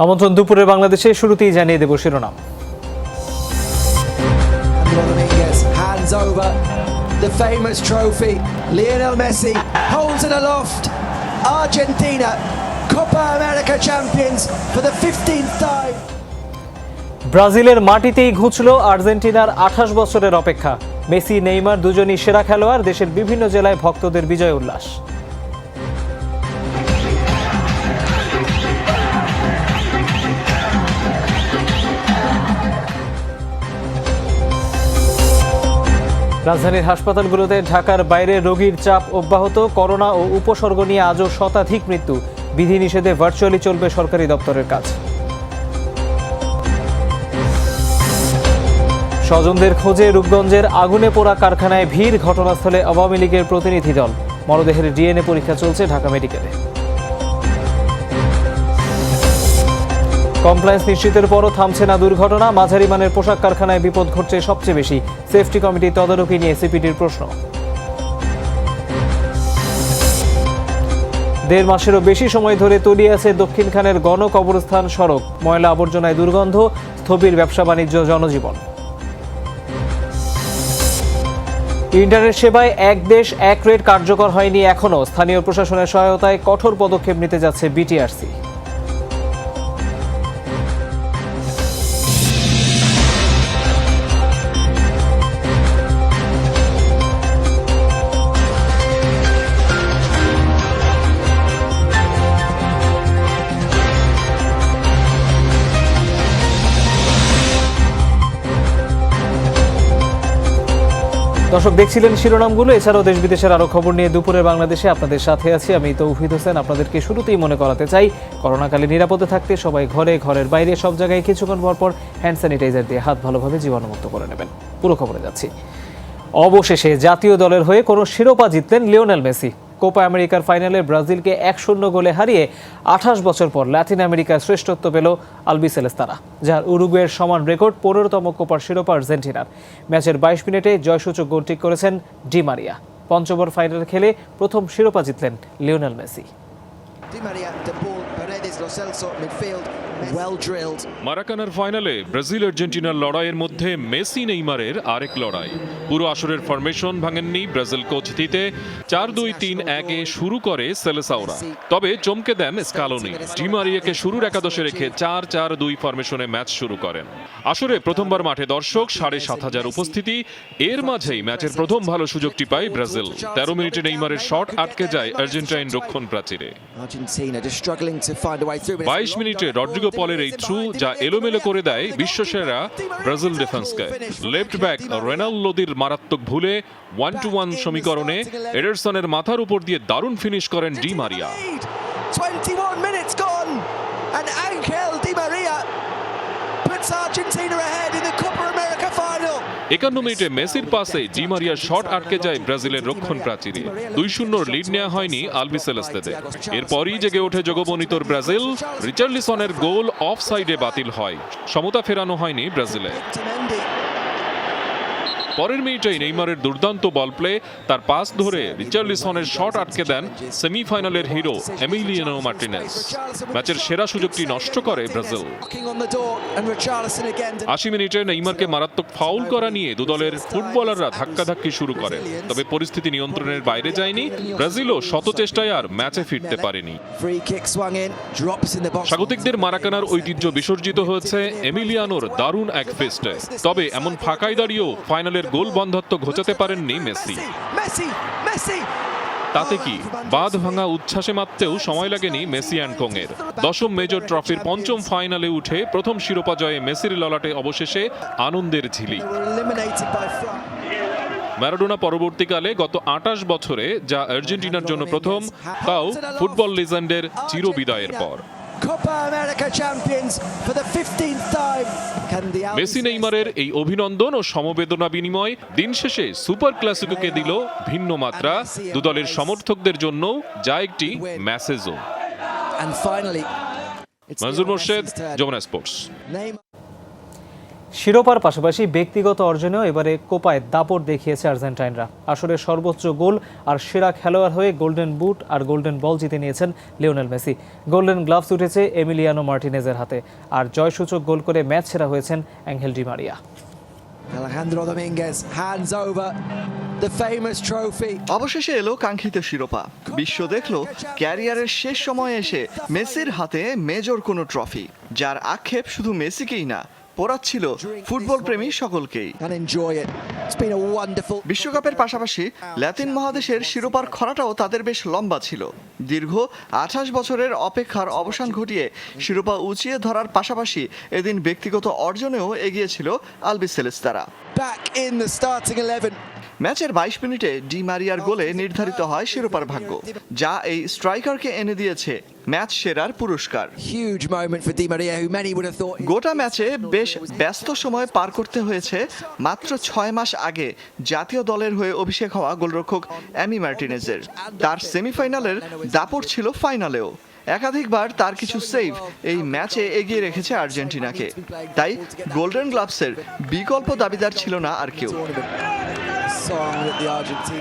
আমন্ত্রণ দুপুরে বাংলাদেশে শুরুতেই জানিয়ে দেব শিরোনাম। Hands over the famous trophy. Lionel Messi holds it aloft. Argentina, Copa America champions for the 15th time. ব্রাজিলের মাটিতেই ঘুচল আর্জেন্টিনার 28 বছরের অপেক্ষা। মেসি, নেইমার দুজনই সেরা খেলোয়াড়। দেশের বিভিন্ন জেলায় ভক্তদের বিজয় উল্লাস। রাজধানীর হাসপাতালগুলোতে ঢাকার বাইরে রোগীর চাপ অব্যাহত। করোনা ও উপসর্গ নিয়ে আজও শতাধিক মৃত্যু। বিধিনিষেধে ভার্চুয়ালি চলবে সরকারি দপ্তরের কাজ। স্বজনদের খোঁজে রূপগঞ্জের আগুনে পোড়া কারখানায় ভিড়। ঘটনাস্থলে আওয়ামী লীগের প্রতিনিধি দল। মরদেহের ডিএনএ পরীক্ষা চলছে ঢাকা মেডিকেলে। কমপ্লায়েন্স নিশ্চিতের পরও থামছে না দুর্ঘটনা। মাঝারি মানের পোশাক কারখানায় বিপদ ঘটছে সবচেয়ে বেশি। সেফটি কমিটির তদারকি নিয়ে সিপিডির প্রশ্ন। 1.5 মাসেরও বেশি সময় ধরে তলিয়ে আছে দক্ষিণখানের গণকবরস্থান সড়ক। ময়লা আবর্জনায় দুর্গন্ধ, স্থবির ব্যবসা বাণিজ্য, জনজীবন। ইন্টারনেট সেবায় এক দেশ এক রেট কার্যকর হয়নি এখনো। স্থানীয় প্রশাসনের সহায়তায় কঠোর পদক্ষেপ নিতে যাচ্ছে বিটিআরসি। দর্শক দেখছিলেন শিরোনামগুলো। এছাড়াও দেশ বিদেশের আরো খবর নিয়ে দুপুরের বাংলাদেশে আপনাদের সাথে আছি আমি তৌহিদ হোসেন। আপনাদেরকে শুরুতেই মনে করাতে চাই, করোনাকালে নিরাপদে থাকতে সবাই ঘরে, ঘরের বাইরে সব জায়গায় কিছুক্ষণ পর হ্যান্ড স্যানিটাইজার দিয়ে হাত ভালোভাবে জীবাণুমুক্ত করে নেবেন। পুরো খবরে যাচ্ছি। অবশেষে জাতীয় দলের হয়ে কোনো শিরোপা জিতলেন লিওনেল মেসি। কোপা আমেরিকার ফাইনালে ব্রাজিলকে 1-0 গোলে হারিয়ে 28 বছর পর ল্যাটিন আমেরিকার শ্রেষ্ঠত্ব পেল আলবিসেলেস্তারা, যার উরুগুয়ের সমান রেকর্ড 15তম কোপার শিরোপা আর্জেন্টিনার। ম্যাচের 22 মিনিটে জয়সূচক গোল ঠিক করেছেন ডি মারিয়া। পঞ্চমবার ফাইনাল খেলে প্রথম শিরোপা জিতলেন লিওনেল মেসি। মারাকানার ফাইনালে ব্রাজিল আর্জেন্টিনার লড়াইয়ের মধ্যে মেসি নেইমারের আরেক লড়াই। পুরো আসরের ফরমেশন ভাঙেননি ব্রাজিল কোচ দিতে। 4-2-3-1-এ শুরু করে সেলেসাওরা, তবে চমকে দেন স্কালোনি। ডি মারিয়াকে শুরুর একাদশে রেখে 4-4-2 ফরমেশনে ম্যাচ শুরু করেন। আসরে প্রথমবার মাঠে দর্শক 7,500 উপস্থিতি। এর মাঝেই ম্যাচের প্রথম ভালো সুযোগটি পায় ব্রাজিল। 13 মিনিটে নেইমারের শট আটকে যায় আর্জেন্টাইন রক্ষণ প্রাচীরে। 22 মিনিটে রড্রিগো পলের এই থ্রু, যা এলোমেলো করে দেয় বিশ্বসেরা ব্রাজিল ডিফেন্সকে। লেফট ব্যাক রেনাল্ডোর মারাত্মক ভুলে 1-1 সমীকরণে এডারসনের মাথার উপর দিয়ে দারুণ ফিনিশ করেন Di Maria. 21 minutes gone and Angel Di Maria puts Argentina ahead in the Copa America final. 51 মিনিটে মেসির পাসে ডি মারিয়ার শট আটকে যায় ব্রাজিলের রক্ষণ প্রাচীরে। 2-0 লিড নেওয়া হয়নি আলবিসেলেস্তাদের। এরপরই জেগে ওঠে যোগবনিতর ব্রাজিল। রিচার্লিসনের গোল অফ সাইডে বাতিল হয়। সমতা ফেরানো হয়নি ব্রাজিলে। পরের মিনিটেই নেইমারের দুর্দান্ত বল প্লে, তার পাস ধরে রিচার্লিসনের শট আটকে দেন সেমিফাইনালের হিরো এমিলিয়ানো মার্টিনেজ। ম্যাচের সেরা সুযোগটি নষ্ট করে ব্রাজিল। 80 মিনিটে নেইমারকে মারাত্মক ফাউল করা নিয়ে দুদলের ফুটবলাররা ধাক্কাধাক্কি শুরু করেন, তবে পরিস্থিতি নিয়ন্ত্রণের বাইরে যায়নি। ব্রাজিলও শত চেষ্টায় আর ম্যাচে ফিরতে পারেনি। স্বাগতিকদের মারাকানার ঐতিহ্য বিসর্জিত হয়েছে এমিলিয়ানোর দারুণ এক ফিস্টে। তবে এমন ফাঁকায় দাঁড়িয়েও ফাইনালের গোল বন্ধত্ব ঘোচাতে পারেননি মেসি। তাতে কি বাঁধ ভাঙা উচ্ছ্বাসে মাত্রেও সময় লাগেনি মেসি অ্যান্ড কোংয়ের। 10ম মেজর ট্রফির 5ম ফাইনালে উঠে প্রথম শিরোপা জয়ে মেসির ললাটে অবশেষে আনন্দের ঝিলিক। ম্যারাডোনা পরবর্তীকালে গত 28 বছরে, যা আর্জেন্টিনার জন্য প্রথম, তাও ফুটবল লিজেন্ডের চিরবিদায়ের পর। মেসি নেইমারের এই অভিনন্দন ও সমবেদনা বিনিময় দিন শেষে সুপার ক্লাসিকোকে দিল ভিন্ন মাত্রা। দুদলের সমর্থকদের জন্য যা একটি মেসেজও। মনজুর মোর্শেদ, যমুনা স্পোর্টস। শিরোপার পাশাপাশি ব্যক্তিগত অর্জনেও এবারে কোপায় দাপট দেখিয়েছে আর্জেন্টাইনরা। আসরের সর্বোচ্চ গোল আর সেরা খেলোয়াড় হয়ে গোল্ডেন বুট আর গোল্ডেন বল জিতে নিয়েছেন লিওনেল মেসি। গোল্ডেন গ্লাভস উঠেছে এমিলিয়ানো মার্টিনেজের হাতে, আর জয়সূচক গোল করে ম্যাচ সেরা হয়েছেন angle Di Maria. Alejandro Dominguez hands over the famous trophy. অবশেষে এলো কাঙ্ক্ষিত শিরোপা। বিশ্ব দেখলো ক্যারিয়ারের শেষ সময়ে এসে মেসির হাতে মেজর কোনো ট্রফি, যার আক্ষেপ শুধু মেসিকেই না, পোড়াচ্ছিল ফুটবল প্রেমী সকলকেই। And enjoy it. It's been a wonderful. বিশ্বকাপের পাশাপাশি লাতিন মহাদেশের শিরোপার খরাটাও তাদের বেশ লম্বা ছিল। দীর্ঘ 28 বছরের অপেক্ষার অবসান ঘটিয়ে শিরোপা উঁচিয়ে ধরার পাশাপাশি এদিন ব্যক্তিগত অর্জনেও এগিয়েছিল আলবিসেলেস্তারা। Back in the starting 11. ম্যাচের 22 মিনিটে ডি মারিয়ার গোলে নির্ধারিত হয় শিরোপার ভাগ্য, যা এই স্ট্রাইকারকে এনে দিয়েছে ম্যাচ সেরার পুরস্কার। Huge moment for Di Maria, who many would have thought. গোটা ম্যাচে বেশ ব্যস্ত সময় পার করতে হয়েছে মাত্র 6 মাস আগে জাতীয় দলের হয়ে অভিষেক হওয়া গোলরক্ষক অ্যামি মার্টিনেজের। তার সেমিফাইনালের দাপট ছিল ফাইনালেও। একাধিকবার তার কিছু সেভ এই ম্যাচে এগিয়ে রেখেছে আর্জেন্টিনাকে। তাই গোল্ডেন গ্লাভসের বিকল্প দাবিদার ছিল না আর কেউ।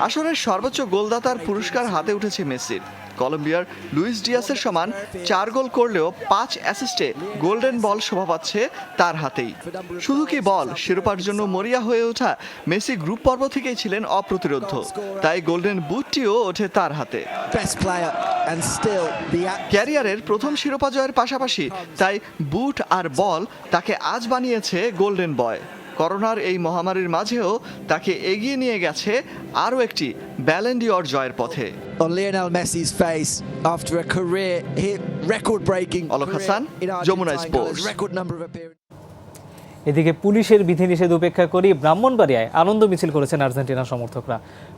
আসরের সর্বোচ্চ গোলদাতার পুরস্কার হাতে উঠেছে মেসির। কলম্বিয়ার লুইস ডিয়াসের সমান 4 গোল করলেও 5 অ্যাসিস্টে গোল্ডেন বল শোভা পাচ্ছে তার হাতেই। শুধু কি বল, শিরোপার জন্য মরিয়া হয়ে ওঠা মেসি গ্রুপ পর্ব থেকেই ছিলেন অপ্রতিরোধ্য, তাই গোল্ডেন বুটটিও ওঠে তার হাতে। ক্যারিয়ারের প্রথম শিরোপা জয়ের পাশাপাশি তাই বুট আর বল তাকে আজ বানিয়েছে গোল্ডেন বয়। করোনার এই মহামারীর মাঝেও তাকে এগিয়ে নিয়ে গেছে আরও একটি ব্যালন ডি'অর জয়ের পথে। On Lionel Messi's face after a career hit record-breaking. Alok Hasan, Jamuna sports. Record number of appearances. এদিকে পুলিশের বিধিনিষেধ উপেক্ষা করে ব্রাহ্মণবাড়িয়ায় আনন্দ মিছিল করেছেন আর্জেন্টিনা সমর্থকরা।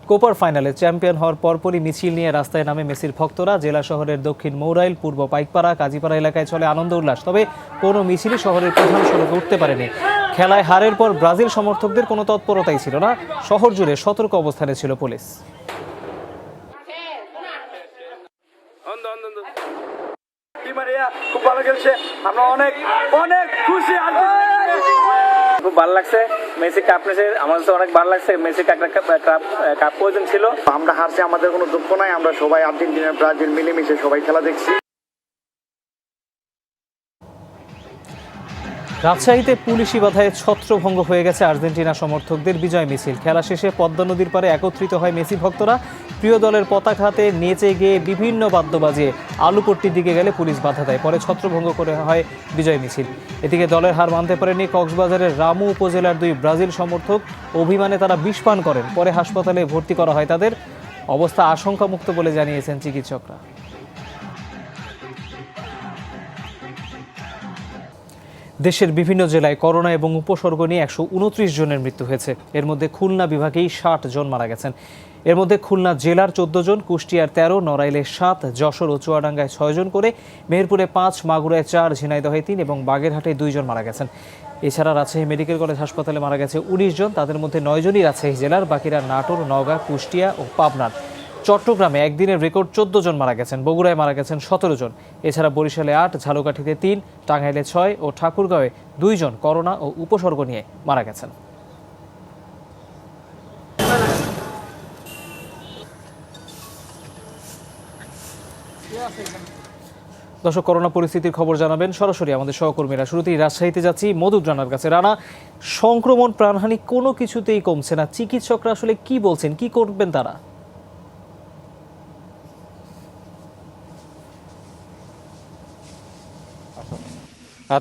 কোপার ফাইনালে চ্যাম্পিয়ন হওয়ার পরপরই মিছিল নিয়ে রাস্তায় নামে মেসির ভক্তরা। জেলা শহরের দক্ষিণ মৌরাইল, পূর্ব পাইকপাড়া, কাজীপাড়া এলাকায় চলে আনন্দ উল্লাস। তবে কোনো মিছিলই শহরের প্রধান সড়কে উঠতে পারেনি। খেলায় হারের পর ব্রাজিল সমর্থকদের কোনো তৎপরতাই ছিল না। শহর জুড়ে সতর্ক অবস্থানে ছিল পুলিশ। খুব ভালো খেলছে, আমরা অনেক অনেক খুশি, খুব ভালো লাগছে। মেসি কাপ নিয়েছে, আমাদের তো অনেক ভালো লাগছে। মেসি কাপ প্রয়োজন ছিল। আমরা হারছি, আমাদের কোনো দুঃখ নাই। আমরা সবাই আর্জেন্টিনা ব্রাজিল মিলেমিশে সবাই খেলা দেখছি। রাজশাহীতে পুলিশি বাধায় ছত্রভঙ্গ হয়ে গেছে আর্জেন্টিনা সমর্থকদের বিজয় মিছিল। খেলা শেষে পদ্মা নদীর পাড়ে একত্রিত হয় মেসি ভক্তরা। প্রিয় দলের পতাকা হাতে নেচে গিয়ে বিভিন্ন বাদ্য বাজিয়ে আলুপট্টির দিকে গেলে পুলিশ বাধা দেয়। পরে ছত্রভঙ্গ করে হয় বিজয় মিছিল। এদিকে দলের হার মানতে পারেনি কক্সবাজারের রামু উপজেলার 2 ব্রাজিল সমর্থক। অভিমানে তারা বিষ পান করেন। পরে হাসপাতালে ভর্তি করা হয় তাদের। অবস্থা আশঙ্কামুক্ত বলে জানিয়েছেন চিকিৎসকরা। দেশের বিভিন্ন জেলায় করোনা এবং উপসর্গ নিয়ে 129 জনের মৃত্যু হয়েছে। এর মধ্যে খুলনা বিভাগেই 60 জন মারা গেছেন। এর মধ্যে খুলনা জেলার 14 জন, কুষ্টিয়ার 13, নড়াইলে 7, যশোর ও চুয়াডাঙ্গায় 6 জন করে, মেহেরপুরে 5, মাগুরায় 4, ঝিনাইদহে 3 এবং বাগেরহাটে 2 জন মারা গেছেন। এছাড়া রাজশাহী মেডিকেল কলেজ হাসপাতালে মারা গেছে 19 জন। তাদের মধ্যে 9 জনই রাজশাহী জেলার, বাকিরা নাটোর, নওগাঁ, কুষ্টিয়া ও পাবনার। চট্টগ্রামে একদিনের রেকর্ড 14 জন মারা গেছেন। বগুড়ায় মারা গেছেন 17 জন। এছাড়া বরিশালে 8, ঝালকাঠিতে 3, টাঙ্গাইলে 6 ও ঠাকুরগাঁওয়ে 2 জন করোনা ও উপসর্গ নিয়ে মারা গেছেন। দর্শক, করোনা পরিস্থিতির খবর জানাবেন সরাসরি আমাদের সহকর্মীরা। শুরুতেই রাজশাহীতে যাচ্ছি মধুদ রানার কাছে। রানা, সংক্রমণ প্রাণহানি কোনো কিছুতেই কমছে না। চিকিৎসকরা আসলে কি বলছেন, কি করবেন তারা?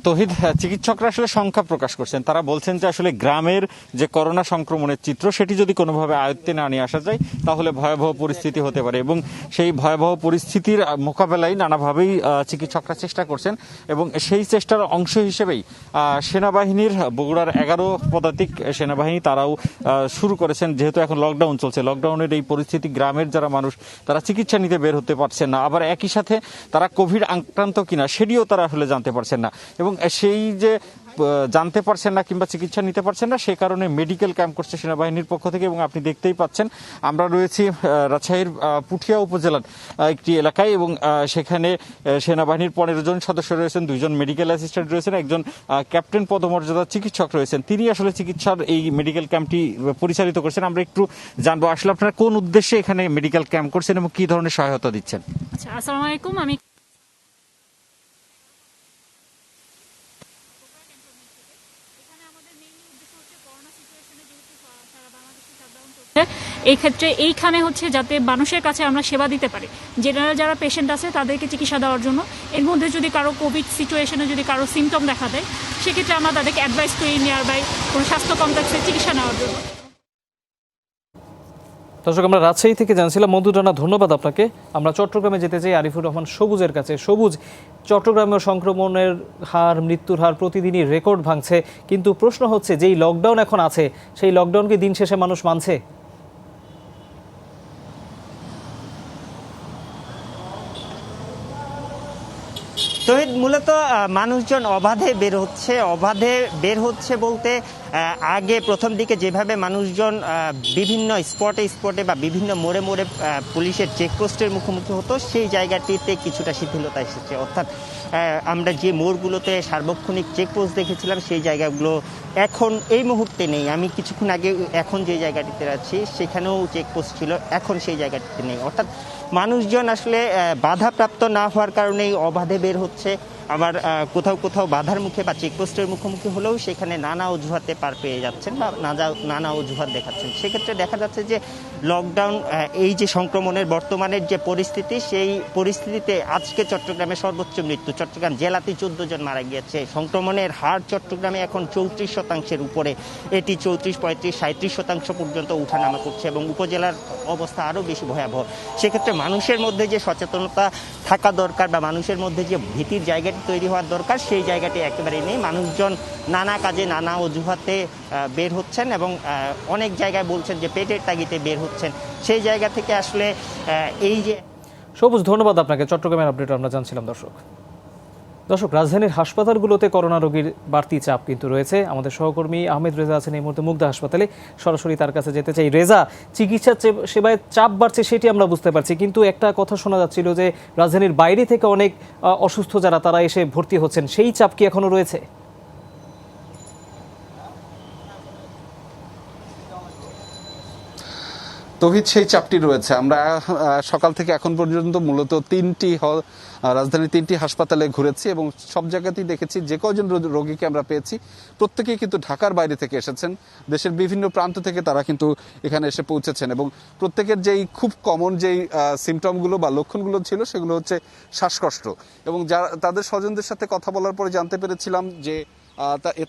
তৌহিদ, চিকিৎসকরা আসলে সংখ্যা প্রকাশ করছেন। তারা বলছেন যে আসলে গ্রামের যে করোনা সংক্রমণের চিত্র, সেটি যদি কোনোভাবে আয়ত্তে না নিয়ে আসা যায় তাহলে ভয়াবহ পরিস্থিতি হতে পারে, এবং সেই ভয়াবহ পরিস্থিতির মোকাবেলায় নানাভাবেই চিকিৎসকরা চেষ্টা করছেন। এবং সেই চেষ্টার অংশ হিসেবেই সেনাবাহিনীর বগুড়ার 11 পদাতিক সেনাবাহিনী তারাও শুরু করেছেন। যেহেতু এখন লকডাউন চলছে, লকডাউনের এই পরিস্থিতি, গ্রামের যারা মানুষ তারা চিকিৎসা নিতে বের হতে পারছেন না, আবার একই সাথে তারা কোভিড আক্রান্ত কিনা সেটিও তারা আসলে জানতে পারছেন না। এবং সেই যে জানতে পারছেন না কিংবা চিকিৎসা নিতে পারছেন না, সে কারণে মেডিকেল ক্যাম্প করছে সেনাবাহিনীর পক্ষ থেকে। এবং আপনি দেখতেই পাচ্ছেন আমরা রয়েছি রাজশাহীর পুঠিয়া উপজেলার একটি এলাকায়, এবং সেখানে সেনাবাহিনীর 15 জন সদস্য রয়েছেন, 2 জন মেডিকেল অ্যাসিস্ট্যান্ট রয়েছেন, একজন ক্যাপ্টেন পদমর্যাদার চিকিৎসক রয়েছেন। তিনি আসলে চিকিৎসার এই মেডিকেল ক্যাম্পটি পরিচালিত করছেন। আমরা একটু জানবো আসলে আপনারা কোন উদ্দেশ্যে এখানে মেডিকেল ক্যাম্প করছেন এবং কি ধরনের সহায়তা দিচ্ছেন। আচ্ছা, আসসালামু আলাইকুম। আমি এই ক্ষেত্রে এইখানে হচ্ছে যাতে মানুষের কাছে আমরা সেবা দিতে পারি, জেনারেল যারা পেশেন্ট আছে তাদেরকে চিকিৎসা দেওয়ার জন্য। এর মধ্যে যদি কারো কোভিড সিচুয়েশনে যদি কারো সিমটম দেখা দেয়, সেক্ষেত্রে আমরা তাদেরকে অ্যাডভাইস করি নিয়ার বাই কোনো স্বাস্থ্য কমপ্লেক্সে চিকিৎসা নেওয়ার জন্য। দর্শক, আমরা রাজশাহী থেকে জানছিলাম। মধু রানা, ধন্যবাদ আপনাকে। আমরা চট্টগ্রামে যেতে চাই আরিফুর রহমান সবুজের কাছে। সবুজ, চট্টগ্রামে সংক্রমণের হার, মৃত্যুর হার প্রতিদিনই রেকর্ড ভাঙছে, কিন্তু প্রশ্ন হচ্ছে যেই লকডাউন এখন আছে সেই লকডাউনকে দিন শেষে মানুষ মানছে? তহিদ, মূলত মানুষজন অবাধে বের হচ্ছে বলতে আগে প্রথম দিকে যেভাবে মানুষজন বিভিন্ন স্পটে বা বিভিন্ন মোড়ে পুলিশের চেকপোস্টের মুখোমুখি হতো, সেই জায়গাটিতে কিছুটা শিথিলতা এসেছে। অর্থাৎ আমরা যে মোড়গুলোতে সার্বক্ষণিক চেকপোস্ট দেখেছিলাম সেই জায়গাগুলো এখন এই মুহূর্তে নেই। আমি কিছুক্ষণ আগে এখন যে জায়গাটিতে আছি সেখানেও চেকপোস্ট ছিল, এখন সেই জায়গাটিতে নেই। অর্থাৎ মানুষজন আসলে বাধাপ্রাপ্ত না হওয়ার কারণেই অবাধে বের হচ্ছে। আবার কোথাও বাধার মুখে বা চেকপোস্টের মুখোমুখি হলেও সেখানে নানা অজুহাতে পার পেয়ে যাচ্ছেন বা নানা অজুহাত দেখাচ্ছেন। সেক্ষেত্রে দেখা যাচ্ছে যে লকডাউন, এই যে সংক্রমণের বর্তমানের যে পরিস্থিতি, সেই পরিস্থিতিতে আজকে চট্টগ্রামে সর্বোচ্চ মৃত্যু। চট্টগ্রাম জেলাতে 14 জন মারা গিয়েছে। সংক্রমণের হার চট্টগ্রামে এখন 34% উপরে, এটি 34, 35, 37% পর্যন্ত উঠানামা করছে এবং উপজেলার অবস্থা আরও বেশি ভয়াবহ। সেক্ষেত্রে মানুষের মধ্যে যে সচেতনতা থাকা দরকার বা মানুষের মধ্যে যে ভীতির জায়গাটি তৈরি হওয়ার দরকার, সেই জায়গাটি একেবারেই নেই। মানুষজন নানা কাজে নানা অজুহাতে বের হচ্ছেন এবং অনেক জায়গায় বলছেন যে পেটের তাগিদে বের হচ্ছেন। সেই জায়গা থেকে আসলে এই যে সবুজ, ধন্যবাদ আপনাকে। চট্টগ্রামের আপডেট আমরা জানছিলাম। দর্শক, রাজধানীর হাসপাতালগুলোতে করোনা রোগীর বাড়তি চাপ কিন্তু রয়েছে। আমাদের সহকর্মী আহমেদ রেজা আছেন এই মুহূর্তে মুগদা হাসপাতালে, সরাসরি তার কাছে যেতে চাই। রেজা, চিকিৎসা সেবায় চাপ বাড়ছে সেটি আমরা বুঝতে পারছি, কিন্তু একটা কথা শোনা যাচ্ছিল যে রাজধানীর বাইরে থেকে অনেক অসুস্থ যারা তারা এসে ভর্তি হচ্ছেন, সেই চাপ কি এখনো রয়েছে? তহিদ, সেই চাপটি রয়েছে। আমরা সকাল থেকে এখন পর্যন্ত মূলত রাজধানীর 3টি হাসপাতালে ঘুরেছি এবং সব জায়গাতেই দেখেছি যে কজন রোগীকে আমরা পেয়েছি প্রত্যেকেই কিন্তু ঢাকার বাইরে থেকে এসেছেন। দেশের বিভিন্ন প্রান্ত থেকে তারা কিন্তু এখানে এসে পৌঁছেছেন এবং প্রত্যেকের যেই খুব কমন যেই সিমটমগুলো বা লক্ষণগুলো ছিল সেগুলো হচ্ছে শ্বাসকষ্ট। এবং যারা তাদের স্বজনদের সাথে কথা বলার পরে জানতে পেরেছিলাম যে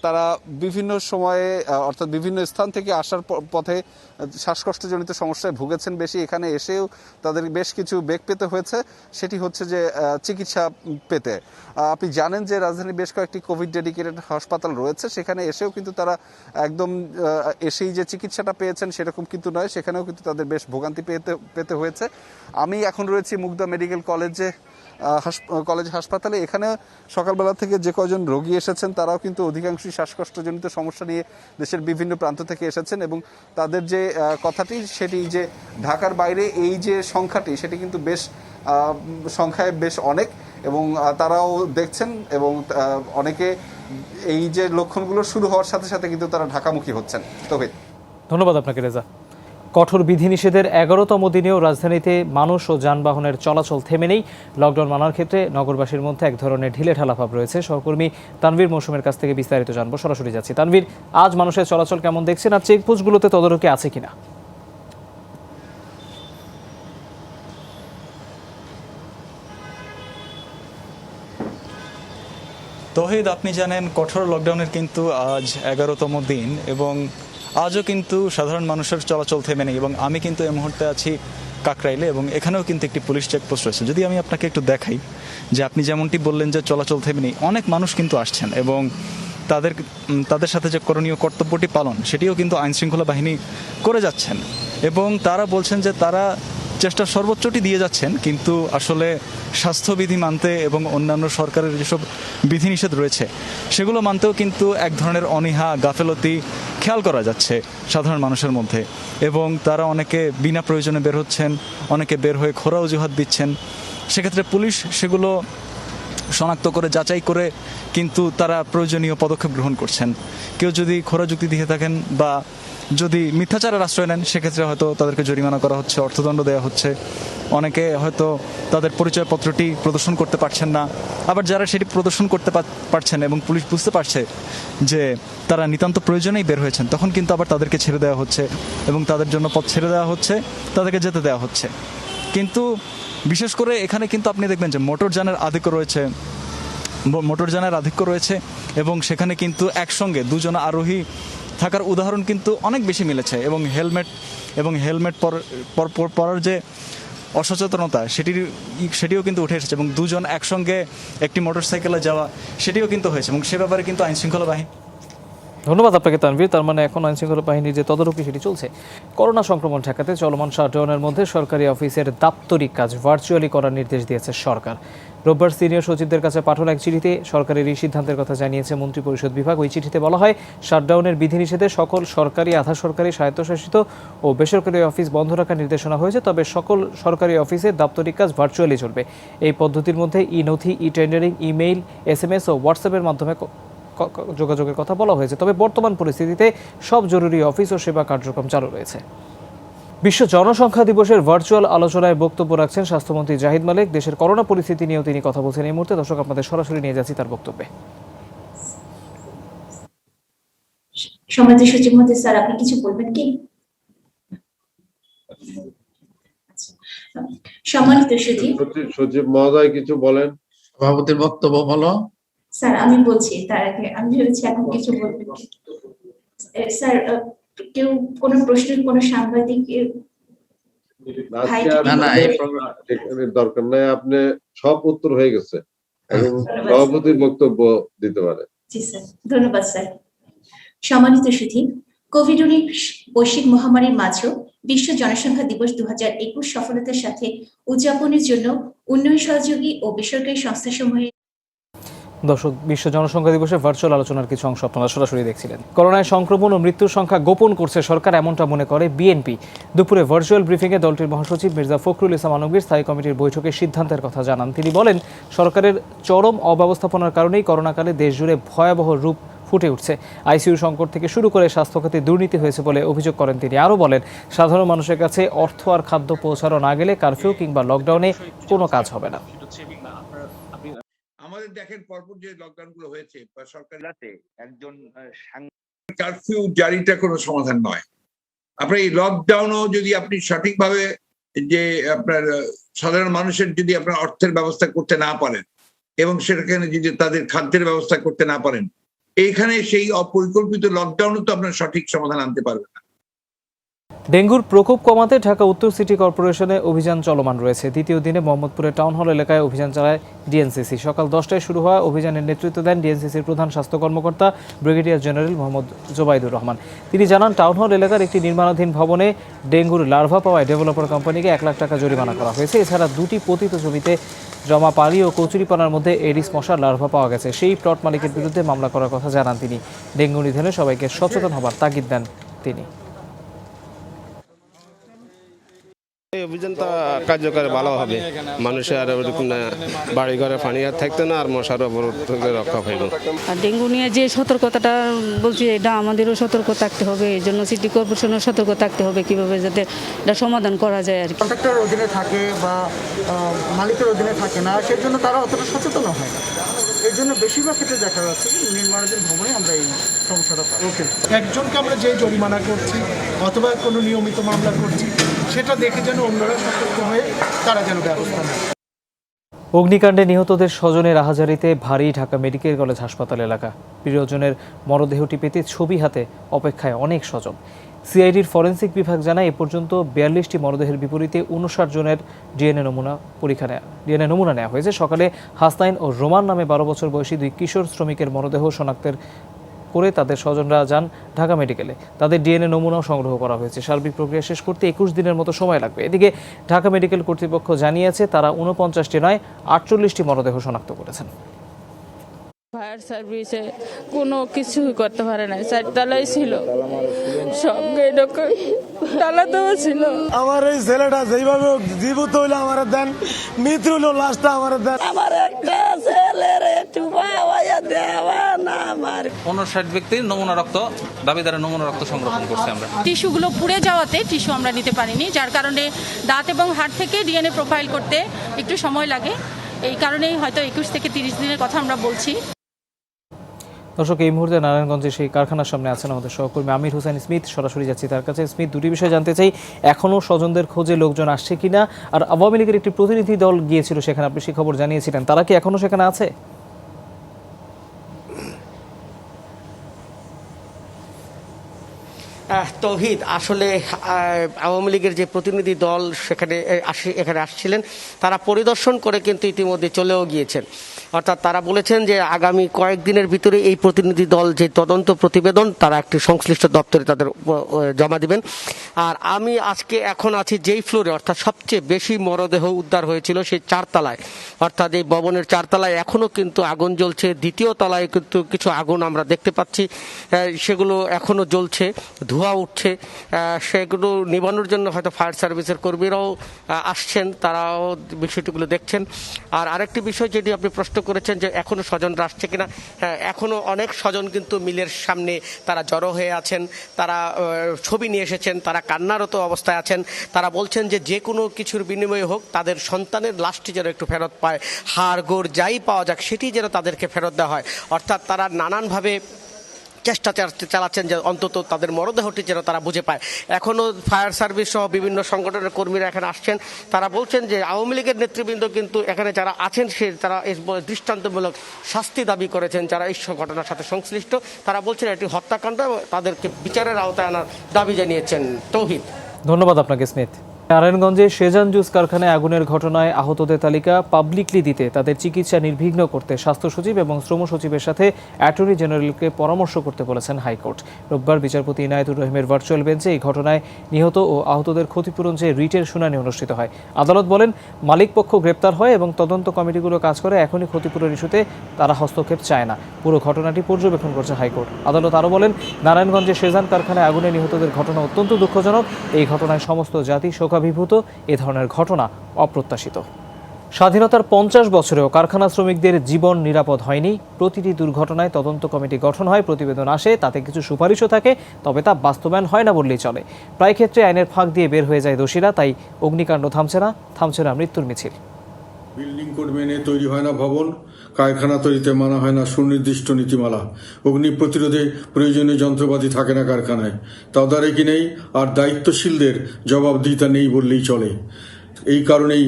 তারা বিভিন্ন সময়ে অর্থাৎ বিভিন্ন স্থান থেকে আসার পথে শ্বাসকষ্টজনিত সমস্যায় ভুগেছেন বেশি। এখানে এসেও তাদের বেশ কিছু বেগ পেতে হয়েছে, সেটি হচ্ছে যে চিকিৎসা পেতে। আপনি জানেন যে রাজধানীর বেশ কয়েকটি কোভিড ডেডিকেটেড হাসপাতাল রয়েছে, সেখানে এসেও কিন্তু তারা একদম এসেই যে চিকিৎসাটা পেয়েছেন সেরকম কিন্তু নয়, সেখানেও কিন্তু তাদের বেশ ভোগান্তি পেতে হয়েছে। আমি এখন রয়েছি মুগদা মেডিকেল কলেজ হাসপাতালে। এখানে সকালবেলা থেকে যে কজন রোগী এসেছেন তারাও কিন্তু অধিকাংশই শ্বাসকষ্টজনিত সমস্যা নিয়ে দেশের বিভিন্ন প্রান্ত থেকে এসেছেন এবং তাদের যে কথাটি সেটি যে ঢাকার বাইরে এই যে সংখ্যাটি সেটি কিন্তু বেশ সংখ্যায় বেশ অনেক এবং তারাও দেখছেন এবং অনেকে এই যে লক্ষণগুলো শুরু হওয়ার সাথে সাথে কিন্তু তারা ঢাকামুখী হচ্ছেন। তবে ধন্যবাদ আপনাকে রেজা। কঠোর বিধিনিষেধের 11তম দিনেও রাজধানীতে মানুষ ও যানবাহনের চলাচল থেমে নেই। লকডাউন মানার ক্ষেত্রে নগরবাসীর মধ্যে এক ধরনের ঢিলেঢালা ভাব রয়েছে। সহকর্মী তানভীর মৌসুমের কাছ থেকে বিস্তারিত জানবো, সরাসরি যাচ্ছি। তানভীর, আজ মানুষের চলাচল কেমন দেখছেন আর চেকপোস্টগুলোতে তদারকি আছে কিনা? তহিদ, আপনি জানেন কঠোর লকডাউনের কিন্তু আজ 11তম দিন এবং আজও কিন্তু সাধারণ মানুষের চলাচল থেমে নেই। এবং আমি কিন্তু এই মুহূর্তে আছি কাকরাইলে এবং এখানেও কিন্তু একটি পুলিশ চেকপোস্ট রয়েছে। যদি আমি আপনাকে একটু দেখাই যে আপনি যেমনটি বললেন যে চলাচল থেমে নেই, অনেক মানুষ কিন্তু আসছেন এবং তাদের সাথে যে করণীয় কর্তব্যটি পালন সেটিও কিন্তু আইনশৃঙ্খলা বাহিনী করে যাচ্ছেন এবং তারা বলছেন যে তারা চেষ্টার সর্বোচ্চটি দিয়ে যাচ্ছেন, কিন্তু আসলে স্বাস্থ্যবিধি মানতে এবং অন্যান্য সরকারের যেসব বিধিনিষেধ রয়েছে সেগুলো মানতেও কিন্তু এক ধরনের অনীহা, গাফেলতি খেয়াল করা যাচ্ছে সাধারণ মানুষের মধ্যে। এবং তারা অনেকে বিনা প্রয়োজনে বের হচ্ছেন, অনেকে বের হয়ে খোরা অজুহাত দিচ্ছেন। সেক্ষেত্রে পুলিশ সেগুলো শনাক্ত করে যাচাই করে কিন্তু তারা প্রয়োজনীয় পদক্ষেপ গ্রহণ করছেন। কেউ যদি খোরা যুক্তি দিয়ে থাকেন বা যদি মিথ্যাচারের আশ্রয় নেন, সেক্ষেত্রে হয়তো তাদেরকে জরিমানা করা হচ্ছে, অর্থদণ্ড দেওয়া হচ্ছে। অনেকে হয়তো তাদের পরিচয়পত্রটি প্রদর্শন করতে পারছেন না, আবার যারা সেটি প্রদর্শন করতে পারছেন এবং পুলিশ বুঝতে পারছে যে তারা নিতান্ত প্রয়োজনেই বের হয়েছেন, তখন কিন্তু আবার তাদেরকে ছেড়ে দেওয়া হচ্ছে এবং তাদের জন্য পথ ছেড়ে দেওয়া হচ্ছে, তাদেরকে যেতে দেওয়া হচ্ছে। কিন্তু বিশেষ করে এখানে কিন্তু আপনি দেখবেন যে মোটরযানের আধিক্য রয়েছে এবং সেখানে কিন্তু একসঙ্গে দুজন আরোহী থাকার উদাহরণ কিন্তু অনেক বেশি মিলেছে। এবং হেলমেট পরার যে অসচেতনতা সেটিও কিন্তু উঠে এসেছে এবং দুজন একসঙ্গে একটি মোটরসাইকেলে যাওয়া সেটিও কিন্তু হয়েছে এবং সে ব্যাপারে কিন্তু আইনশৃঙ্খলা বাহিনী। ধন্যবাদ আপনাকে তানভীর। তার মানে এখন আইনশৃঙ্খলা বাহিনীর যে তদারকি সেটি চলছে। করোনা সংক্রমণ ঠেকাতে চলমান শাটডাউনের মধ্যে সরকারি অফিসের দাপ্তরিক কাজ ভার্চুয়ালি করার নির্দেশ দিয়েছে সরকার। রোববার সিনিয়র সচিবদের কাছে পাঠানো এক চিঠিতে সরকারের এই সিদ্ধান্তের কথা জানিয়েছে মন্ত্রিপরিষদ বিভাগ। ওই চিঠিতে বলা হয়, শাটডাউনের বিধিনিষেধে সকল সরকারি, আধা সরকারি, স্বায়ত্তশাসিত ও বেসরকারি অফিস বন্ধ রাখার নির্দেশনা হয়েছে। তবে সকল সরকারি অফিসে দাপ্তরিক কাজ ভার্চুয়ালি চলবে। এই পদ্ধতির মধ্যে ই-নথি, ই-টেন্ডারিং, ইমেইল, SMS ও হোয়াটসঅ্যাপের মাধ্যমে যোগাযোগের কথা বলা হয়েছে। তবে বর্তমান পরিস্থিতিতে সব জরুরি অফিস ও সেবা কার্যক্রম চালু রয়েছে। বিশ্ব জনসংখ্যা দিবসের ভার্চুয়াল আলোচনায় বক্তব্য রাখছেন স্বাস্থ্যমন্ত্রী জাহিদ মালিক। দেশের করোনা পরিস্থিতি নিয়েও তিনি কথা বলছেন এই মুহূর্তে। দর্শক, আপনাদের সরাসরি নিয়ে যাচ্ছি তার বক্তব্যে। সমাজের সচিব মহোদয়, স্যার আপনি কিছু বলবেন কি? সম্মানিত সচিব মহোদয় কিছু বলেন। সভাপতির বক্তব্য বলো। স্যার আমি বলছি, তার আগে আমি ভেবেছি এখন কিছু বলবেন কি। স্যার কেউ কোনো প্রশ্নের কোনো সাংবাদিক দরকার নাই, আপনি সব উত্তর হয়ে গেছে এবং সভাপতির বক্তব্য দিতে পারে। জি স্যার, ধন্যবাদ স্যার। সম্মানিত সুধী, কোভিড-19 বৈশ্বিক মহামারীর মাঝেও বিশ্ব জনসংখ্যা দিবস 2021 সফলতার সাথে উদযাপনের জন্য উন্নয়ন সহযোগী ও বেসরকারি সংস্থাসমূহের। দর্শক, বিশ্ব জনসংখ্যা দিবসে ভার্চুয়াল আলোচনার কিছু অংশ আপনারা সরাসরি দেখছিলেন। করোনায় সংক্রমণ ও মৃত্যুর সংখ্যা গোপন করছে সরকার, এমনটা মনে করে বিএনপি। দুপুরে ভার্চুয়াল ব্রিফিংয়ে দলটির মহাসচিব মির্জা ফখরুল ইসলাম আলমগীর স্থায়ী কমিটির বৈঠকে সিদ্ধান্তের কথা জানান। তিনি বলেন, সরকারের চরম অব্যবস্থাপনার কারণেই করোনাকালে দেশজুড়ে ভয়াবহ রূপ ফুটে উঠছে। আইসিইউ সংকট থেকে শুরু করে স্বাস্থ্যখাতে দুর্নীতি হয়েছে বলে অভিযোগ করেন তিনি। আরও বলেন, সাধারণ মানুষের কাছে অর্থ আর খাদ্য পৌঁছানো না গেলে কারফিউ কিংবা লকডাউনে কোনো কাজ হবে না। আমাদের দেখেন পরপর যে লকডাউন গুলো হয়েছে সরকারি একজন কারফিউ জারিটা কোনো সমাধান নয়। আপনার এই লকডাউনও যদি আপনি সঠিকভাবে যে আপনার সাধারণ মানুষের যদি আপনার অর্থের ব্যবস্থা করতে না পারেন এবং সেখানে যদি তাদের খাদ্যের ব্যবস্থা করতে না পারেন, এইখানে সেই অপরিকল্পিত লকডাউনও তো আপনার সঠিক সমাধান আনতে পারবে না। ডেঙ্গুর প্রকোপ কমাতে ঢাকা উত্তর সিটি কর্পোরেশনে অভিযান চলমান রয়েছে। দ্বিতীয় দিনে মোহাম্মদপুরের টাউন হল এলাকায় অভিযান চালায় ডিএনসিসি। সকাল 10টায় শুরু হওয়া অভিযানের নেতৃত্ব দেন ডিএনসিসির প্রধান স্বাস্থ্য কর্মকর্তা ব্রিগেডিয়ার জেনারেল মোহাম্মদ জোবাইদুর রহমান। তিনি জানান, টাউন হল এলাকার একটি নির্মাণাধীন ভবনে ডেঙ্গুর লার্ভা পাওয়ায় ডেভেলপার কোম্পানিকে 1 লাখ টাকা জরিমানা করা হয়েছে। এছাড়া 2টি পতিত জমিতে জমা পানি ও কচুরিপানার মধ্যে এডিস মশার লার্ভা পাওয়া গেছে। সেই প্লট মালিকের বিরুদ্ধে মামলা করার কথা জানান তিনি। ডেঙ্গু নিধনে সবাইকে সচেতন হবার তাগিদ দেন তিনি। এই অভিযানটা কার্যকরী ভালো হবে, মানুষের আর বাড়ি ঘরে পানি আর থাকতো না আর মশার অবরোধ থেকে রক্ষা পাইব। আর ডেঙ্গু নিয়ে যে সতর্কতাটা বলছি, এটা আমাদেরও সতর্ক থাকতে হবে। এই জন্য সিটি কর্পোরেশনের সতর্ক থাকতে হবে কিভাবে যাতে এটা সমাধান করা যায় আর কি। কন্ট্রাক্টর অধীনে থাকে বা মালিকের অধীনে থাকে না, সেই জন্য তারা অতটা সচেতন হয় না। এই জন্য বেশিরভাগ ক্ষেত্রে দেখা যাচ্ছে নির্মাণাধীন ভবনে আমরা এই সমস্যাটা পাই। একজনকে আমরা যে জরিমানা করছি অথবা কোনো নিয়মিত মামলা করছি, সেটা দেখে যেন অন্যরা সতর্ক হয়ে তারা যেন ব্যবস্থা নেয়। অগ্নিকাণ্ডে নিহতদের স্বজনের আহাজারিতে ভারী ঢাকা মেডিকেল কলেজ হাসপাতাল এলাকা। প্রিয়জনের মরদেহটি পেতে ছবি হাতে অপেক্ষায় অনেক স্বজন। সিআইডির ফরেনসিক বিভাগ জানায়, এ পর্যন্ত 42টি মরদেহের বিপরীতে 59 জনের ডিএনএ নমুনা নেওয়া হয়েছে। সকালে হাসনাইন ও রোমান নামে 12 বছর বয়সী 2 কিশোর শ্রমিকের মরদেহ শনাক্তের করে তাদের স্বজনরা যান ঢাকা মেডিকেলে। তাদের ডিএনএ নমুনাও সংগ্রহ করা হয়েছে। সার্বিক প্রক্রিয়া শেষ করতে 21 দিনের মতো সময় লাগবে। এদিকে ঢাকা মেডিকেল কর্তৃপক্ষ জানিয়েছে তারা 49টি নয় 48টি মরদেহ শনাক্ত করেছেন। ফায়ার সার্ভিসে কোনো কিছুই করতে পারে না, চারতলাই ছিল, সঙ্গে তালা দেওয়া ছিল। আমার এই ছেলেটা যেইভাবে জীবিত হইলো আমার দেন, মৃত্যু হইলো লাশটা আমার দেন। আমার একটা ছেলের একটু দেওয়া না আমার 59 ব্যক্তির নমুনা রক্ত, দাবিদারের নমুনা রক্ত সংরক্ষণ করছি আমরা। টিস্যুগুলো পুড়ে যাওয়াতে টিস্যু আমরা নিতে পারিনি, যার কারণে দাঁত এবং হাড় থেকে ডিএনএ প্রোফাইল করতে একটু সময় লাগে। এই কারণেই হয়তো 21 থেকে 30 দিনের কথা আমরা বলছি। দর্শক, এই মুহূর্তে নারায়ণগঞ্জে সেই কারখানার সামনে আছেন আমাদের সহকর্মী আমির হোসেন স্মিথ। সরাসরি যাচ্ছি তার কাছে। স্মিথ, দুটি বিষয় জানতে চাই, এখনও স্বজনদের খোঁজে লোকজন আসছে কিনা, আর আওয়ামী লীগের একটি প্রতিনিধি দল গিয়েছিল সেখানে, আপনি সেই খবর জানিয়েছিলেন, তারা কি এখনও সেখানে আছে? তৌহিদ, আসলে আওয়ামী লীগের যে প্রতিনিধি দল এখানে আসছিলেন, তারা পরিদর্শন করে কিন্তু ইতিমধ্যে চলেও গিয়েছেন। অর্থাৎ তারা বলেছেন যে আগামী কয়েকদিনের ভিতরে এই প্রতিনিধি দল যে তদন্ত প্রতিবেদন তারা একটি সংশ্লিষ্ট দপ্তরে তাদের জমা দিবেন। আর আমি আজকে এখন আছি যেই ফ্লোরে, অর্থাৎ সবচেয়ে বেশি মরদেহ উদ্ধার হয়েছিল সেই 4 তলায়, অর্থাৎ এই ভবনের 4 তলায় এখনও কিন্তু আগুন জ্বলছে। 2য় তলায় কিন্তু কিছু আগুন আমরা দেখতে পাচ্ছি, সেগুলো এখনও জ্বলছে, ধোঁয়া উঠছে। সেগুলো নিবানোর জন্য হয়তো ফায়ার সার্ভিসের কর্মীরাও আসছেন, তারাও বিষয়টিগুলো দেখছেন। আর আরেকটি বিষয় যেটি আপনি প্রশ্ন করেছেন যে এখনো স্বজনরা আসছে কিনা, এখনো অনেক স্বজন কিন্তু মিলের সামনে তারা জড়ো হয়ে আছেন, তারা ছবি নিয়ে এসেছেন, তারা কান্নারত অবস্থায় আছেন। তারা বলছেন যে যে কোনো কিছুর বিনিময়ে হোক তাদের সন্তানের লাশটি যেন একটু ফেরত পায়, হাড় গোড় যাই পাওয়া যাক সেটি যেন তাদেরকে ফেরত দেওয়া হয়। অর্থাৎ তারা নানানভাবে চেষ্টা চালাচ্ছেন যে অন্তত তাদের মরদেহটি যেন তারা বুঝে পায়। এখনও ফায়ার সার্ভিস সহ বিভিন্ন সংগঠনের কর্মীরা এখানে আসছেন। তারা বলছেন যে আওয়ামী লীগের নেতৃবৃন্দ কিন্তু এখানে যারা আছেন তারা দৃষ্টান্তমূলক শাস্তি দাবি করেছেন যারা এই ঘটনার সাথে সংশ্লিষ্ট। তারা বলছেন এটি হত্যাকাণ্ড, তাদেরকে বিচারের আওতায় আনার দাবি জানিয়েছেন। তৌহিদ, ধন্যবাদ আপনাকে স্মিথ। নারায়ণগঞ্জে সেজান জুস কারখানায় আগুনের ঘটনায় আহতদের তালিকা পাবলিকলি দিতে, তাদের চিকিৎসা নির্বিঘ্ন করতে স্বাস্থ্য সচিব এবং শ্রম সচিবের সাথে অ্যাটর্নি জেনারেলকে পরামর্শ করতে বলেছেন হাইকোর্ট। রোববার বিচারপতি ইনায়েতুর রহিমের ভার্চুয়াল বেঞ্চে এই ঘটনায় নিহত ও আহতদের ক্ষতিপূরণ চেয়ে রিটের শুনানি অনুষ্ঠিত হয়। আদালত বলেন, মালিকপক্ষ গ্রেপ্তার হয় এবং তদন্ত কমিটিগুলো কাজ করে, এখনই ক্ষতিপূরণ ইস্যুতে তারা হস্তক্ষেপ চায় না। পুরো ঘটনাটি পর্যবেক্ষণ করছে হাইকোর্ট। আদালত আরও বলেন, নারায়ণগঞ্জে সেজান কারখানায় আগুনে নিহতদের ঘটনা অত্যন্ত দুঃখজনক। এই ঘটনায় সমস্ত জাতি শোকাভিভূত। এ ধরনের ঘটনা অপ্রত্যাশিত। স্বাধীনতার 50 বছরেও কারখানা শ্রমিকদের জীবন নিরাপদ হয়নি। প্রতিটি দুর্ঘটনায় তদন্ত কমিটি গঠন হয়, প্রতিবেদন আসে, তাতে কিছু সুপারিশও থাকে, তবে তা বাস্তবায়ন হয় না বললেই চলে। প্রায় ক্ষেত্রে আইনের ফাঁক দিয়ে বের হয়ে যায় দোষীরা, তাই অগ্নিকাণ্ড থামছে না মৃত্যুর মিছিল। বিল্ডিং কোড মেনে তৈরি হয় না ভবন, কারখানা তৈরিতে মানা হয় না সুনির্দিষ্ট নীতিমালা, অগ্নি প্রতিরোধে প্রয়োজনীয় যন্ত্রপাতি থাকে না কারখানায়, তদারকি নেই, আর দায়িত্বশীলদের জবাবদিহিতা নেই বললেই চলে। এই কারণেই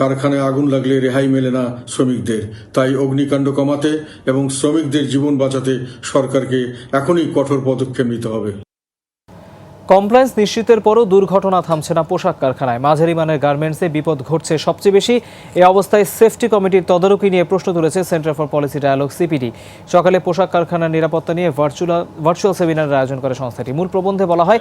কারখানায় আগুন লাগলে রেহাই মেলে না শ্রমিকদের। তাই অগ্নিকাণ্ড কমাতে এবং শ্রমিকদের জীবন বাঁচাতে সরকারকে এখনই কঠোর পদক্ষেপ নিতে হবে। কমপ্লায়েন্স নিশ্চিতের পরও দুর্ঘটনা থামছে না পোশাক কারখানায়। মাঝারি মানের গার্মেন্টসে বিপদ ঘটছে সবচেয়ে বেশি। এই অবস্থায় সেফটি কমিটির তদারকি নিয়ে প্রশ্ন তুলেছে Centre for Policy Dialogue CPD. সকালে পোশাক কারখানার নিরাপত্তা নিয়ে ভার্চুয়াল সেমিনারের আয়োজন করে সংস্থাটি। মূল প্রবন্ধে বলা হয়,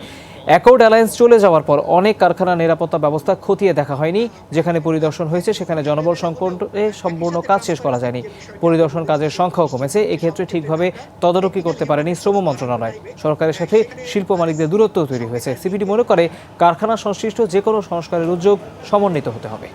অ্যাকর্ড অ্যালায়েন্স চলে যাওয়ার পর অনেক কারখানার নিরাপত্তা ব্যবস্থা খতিয়ে দেখা হয়নি। যেখানে পরিদর্শন হয়েছে সেখানে জনবল সংকটে সম্পূর্ণ কাজ শেষ করা যায়নি। পরিদর্শন কাজের সংখ্যাও কমেছে। এক্ষেত্রে ঠিকভাবে তদারকি করতে পারেনি শ্রম মন্ত্রণালয়। সরকারের সাথে শিল্প মালিকদের দূরত্ব তৈরি হয়েছে। সিপিডি মনে করে, কারখানা সংশ্লিষ্ট যে কোনো সংস্কারের উদ্যোগ সমন্বিত হতে হবে।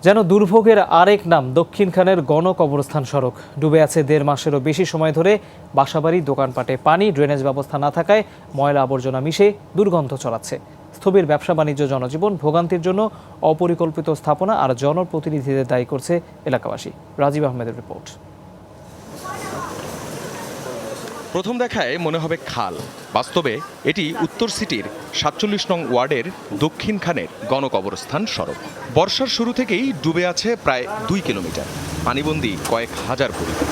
যেন দুর্ভোগের আরেক নাম দক্ষিণখানের গণকবরস্থান সড়ক। ডুবে আছে 1.5 মাসেরও বেশি সময় ধরে। বাসাবাড়ি, দোকানপাটে পানি, ড্রেনেজ ব্যবস্থা না থাকায় ময়লা আবর্জনা মিশে দুর্গন্ধ ছড়াচ্ছে। স্থবির ব্যবসা বাণিজ্য, জনজীবন, ভোগান্তির জন্য অপরিকল্পিত স্থাপনা আর জনপ্রতিনিধিদের দায়ী করছে এলাকাবাসী। রাজীব আহমেদের রিপোর্ট। প্রথম দেখায় মনে হবে খাল, বাস্তবে এটি উত্তর সিটির 47 নং ওয়ার্ডের দক্ষিণখানের গণকবরস্থান সড়ক। বর্ষার শুরু থেকেই ডুবে আছে প্রায় 2 কিলোমিটার, পানিবন্দী কয়েক হাজার পরিবার।